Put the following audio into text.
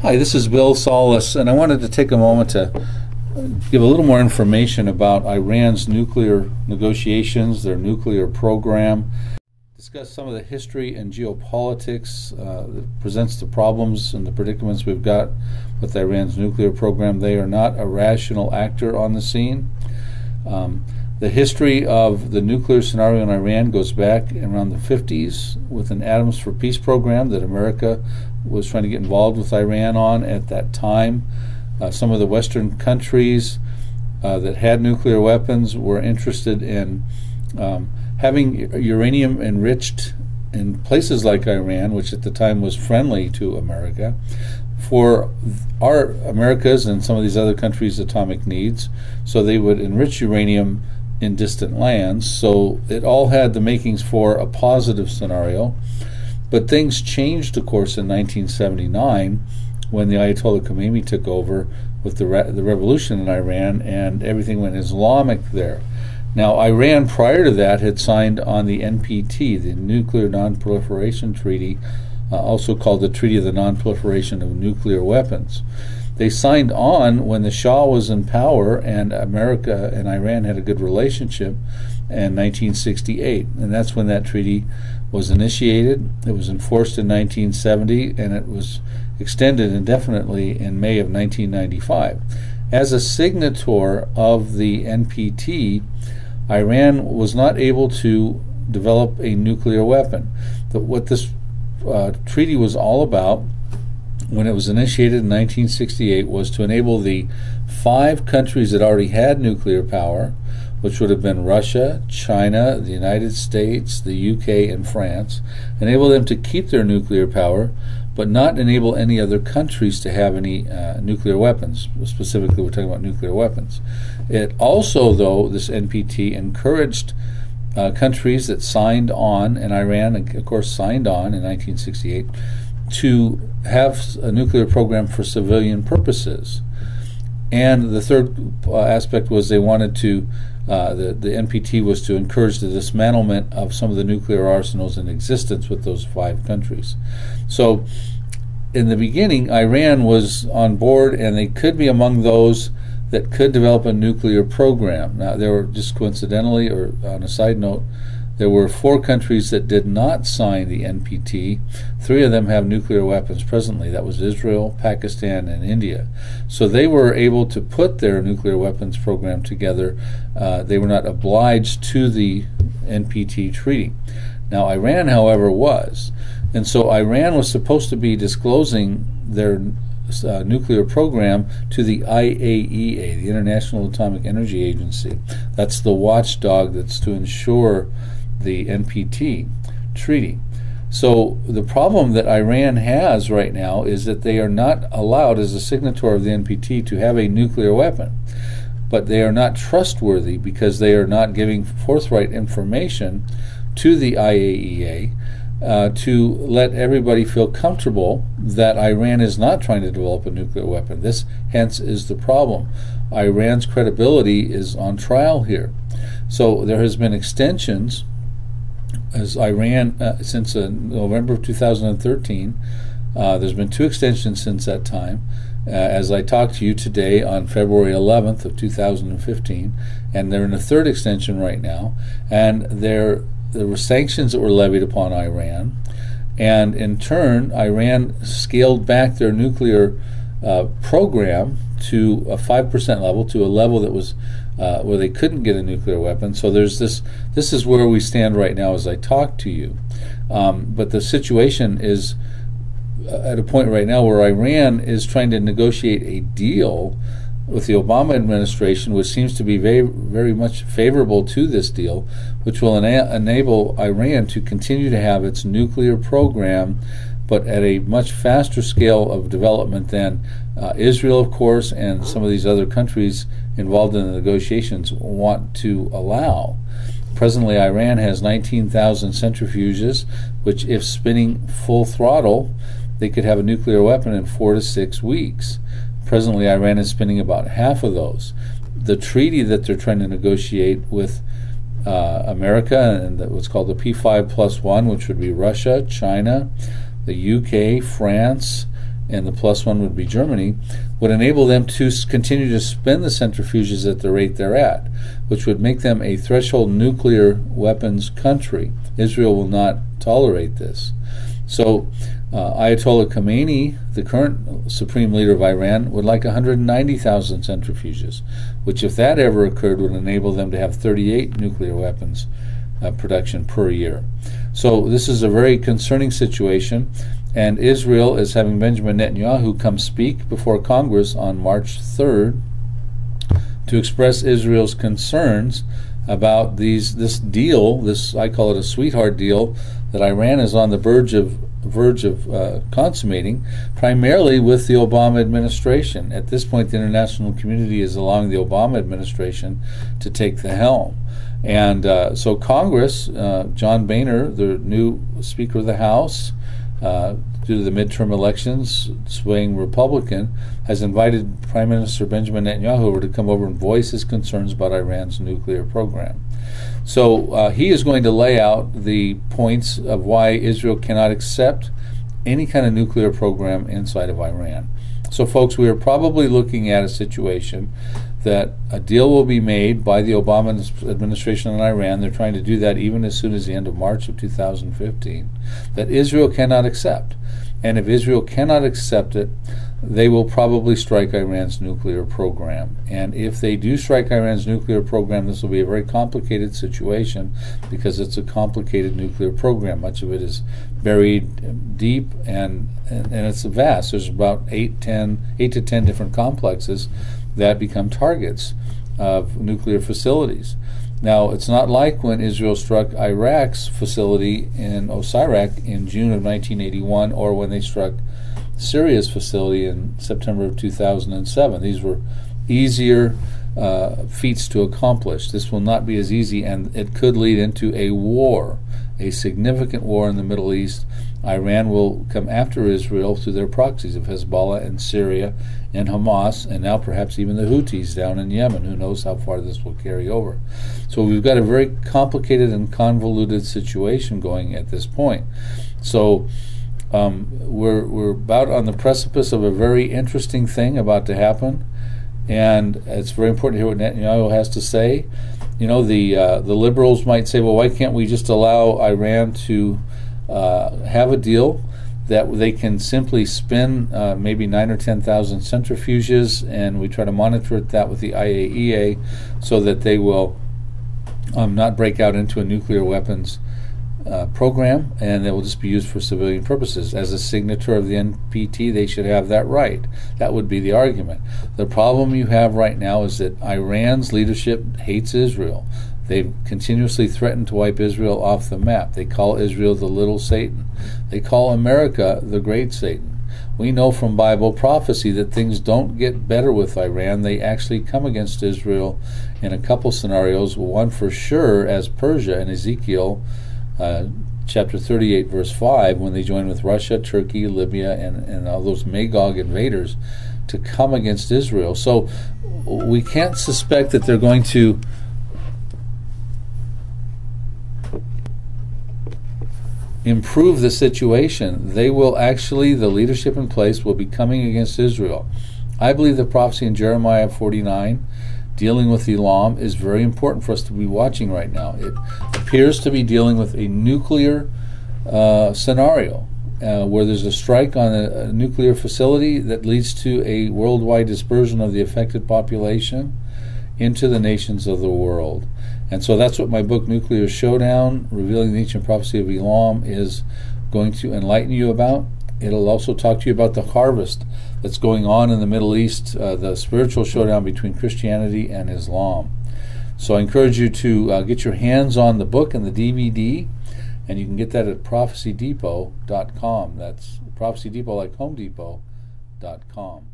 Hi, this is Bill Salus, and I wanted to take a moment to give a little more information about Iran's nuclear negotiations, their nuclear program, discuss some of the history and geopolitics that presents the problems and the predicaments we've got with Iran's nuclear program. They are not a rational actor on the scene. The history of the nuclear scenario in Iran goes back around the 50s with an Atoms for Peace program that America was trying to get involved with Iran on at that time. Some of the Western countries that had nuclear weapons were interested in having uranium enriched in places like Iran, which at the time was friendly to America, for our America's and some of these other countries' atomic needs. So they would enrich uranium in distant lands. So it all had the makings for a positive scenario. But things changed, of course, in 1979 when the Ayatollah Khomeini took over with the revolution in Iran, and everything went Islamic there. Now, Iran prior to that had signed on the NPT, the Nuclear Non-Proliferation Treaty, also called the Treaty of the Non-Proliferation of Nuclear Weapons. They signed on when the Shah was in power and America and Iran had a good relationship in 1968, and that's when that treaty was initiated. It was enforced in 1970, and it was extended indefinitely in May of 1995. As a signator of the NPT, Iran was not able to develop a nuclear weapon. What this treaty was all about when it was initiated in 1968 was to enable the 5 countries that already had nuclear power, which would have been Russia, China, the United States, the UK, and France, enable them to keep their nuclear power, but not enable any other countries to have any nuclear weapons. Specifically, we're talking about nuclear weapons. It also, though, this NPT encouraged countries that signed on, and Iran, of course, signed on in 1968, to have a nuclear program for civilian purposes. And the third aspect was they wanted to, the NPT was to encourage the dismantlement of some of the nuclear arsenals in existence with those 5 countries. So in the beginning, Iran was on board, and they could be among those that could develop a nuclear program. Now, there were, just coincidentally, or on a side note, there were 4 countries that did not sign the NPT. 3 of them have nuclear weapons presently. That was Israel, Pakistan, and India. So they were able to put their nuclear weapons program together. They were not obliged to the NPT treaty. Now, Iran, however, was. And so Iran was supposed to be disclosing their nuclear program to the IAEA, the International Atomic Energy Agency. That's the watchdog that's to ensure the NPT treaty. So the problem that Iran has right now is that they are not allowed, as a signatory of the NPT, to have a nuclear weapon. But they are not trustworthy because they are not giving forthright information to the IAEA to let everybody feel comfortable that Iran is not trying to develop a nuclear weapon. This, hence, is the problem. Iran's credibility is on trial here. So there has been extensions as Iran, since November of 2013, there's been 2 extensions since that time. As I talk to you today on February 11th of 2015, and they're in a 3rd extension right now, and there were sanctions that were levied upon Iran, and in turn, Iran scaled back their nuclear program to a 5% level, to a level that was where they couldn't get a nuclear weapon. So there's this is where we stand right now as I talk to you. But the situation is at a point right now where Iran is trying to negotiate a deal with the Obama administration, which seems to be very, very much favorable to this deal, which will enable Iran to continue to have its nuclear program, but at a much faster scale of development than Israel, of course, and some of these other countries involved in the negotiations want to allow. Presently, Iran has 19,000 centrifuges, which, if spinning full throttle, they could have a nuclear weapon in 4 to 6 weeks. Presently, Iran is spinning about half of those. The treaty that they're trying to negotiate with America, and what's called the P5+1, which would be Russia, China, the UK, France, and the plus one would be Germany, would enable them to continue to spin the centrifuges at the rate they're at, which would make them a threshold nuclear weapons country. Israel will not tolerate this. So Ayatollah Khomeini, the current supreme leader of Iran, would like 190,000 centrifuges, which if that ever occurred would enable them to have 38 nuclear weapons production per year. So this is a very concerning situation, and Israel is having Benjamin Netanyahu come speak before Congress on March 3rd to express Israel's concerns about this deal, this, I call it a sweetheart deal, that Iran is on the verge of consummating, primarily with the Obama administration. At this point, the international community is allowing the Obama administration to take the helm. And so Congress, John Boehner, the new Speaker of the House, due to the midterm elections, swaying Republican, has invited Prime Minister Benjamin Netanyahu over to come over and voice his concerns about Iran's nuclear program. So he is going to lay out the points of why Israel cannot accept any kind of nuclear program inside of Iran. So, folks, we are probably looking at a situation that a deal will be made by the Obama administration in Iran. They're trying to do that even as soon as the end of March of 2015, that Israel cannot accept. And if Israel cannot accept it, they will probably strike Iran's nuclear program. And if they do strike Iran's nuclear program, this will be a very complicated situation because it's a complicated nuclear program. Much of it is buried deep and it's vast. There's about 8 to 10 different complexes that become targets of nuclear facilities. Now, it's not like when Israel struck Iraq's facility in Osirak in June of 1981 or when they struck Syria's facility in September of 2007. These were easier feats to accomplish. This will not be as easy, and it could lead into a war, a significant war in the Middle East. Iran will come after Israel through their proxies of Hezbollah and Syria and Hamas, and now perhaps even the Houthis down in Yemen. Who knows how far this will carry over. So we've got a very complicated and convoluted situation going at this point. So we're about on the precipice of a very interesting thing about to happen, and it's very important to hear what Netanyahu has to say. You know, the liberals might say, well, why can't we just allow Iran to have a deal that they can simply spin maybe 9,000 or 10,000 centrifuges, and we try to monitor that with the IAEA so that they will not break out into a nuclear weapons program, and they will just be used for civilian purposes. As a signature of the NPT, they should have that right. That would be the argument. The problem you have right now is that Iran's leadership hates Israel. They've continuously threatened to wipe Israel off the map. They call Israel the little Satan. They call America the great Satan. We know from Bible prophecy that things don't get better with Iran. They actually come against Israel in a couple scenarios, one for sure as Persia in Ezekiel chapter 38, verse 5, when they join with Russia, Turkey, Libya, and all those Magog invaders to come against Israel. So we can't suspect that they're going to improve the situation. They will actually, the leadership in place will be coming against Israel. I believe the prophecy in Jeremiah 49 dealing with Elam is very important for us to be watching right now. It appears to be dealing with a nuclear scenario where there's a strike on a nuclear facility that leads to a worldwide dispersion of the affected population into the nations of the world. And so that's what my book, Nuclear Showdown, Revealing the Ancient Prophecy of Elam, is going to enlighten you about. It'll also talk to you about the harvest that's going on in the Middle East, the spiritual showdown between Christianity and Islam. So I encourage you to get your hands on the book and the DVD, and you can get that at prophecydepot.com. That's Prophecy Depot, like Home Depot.com.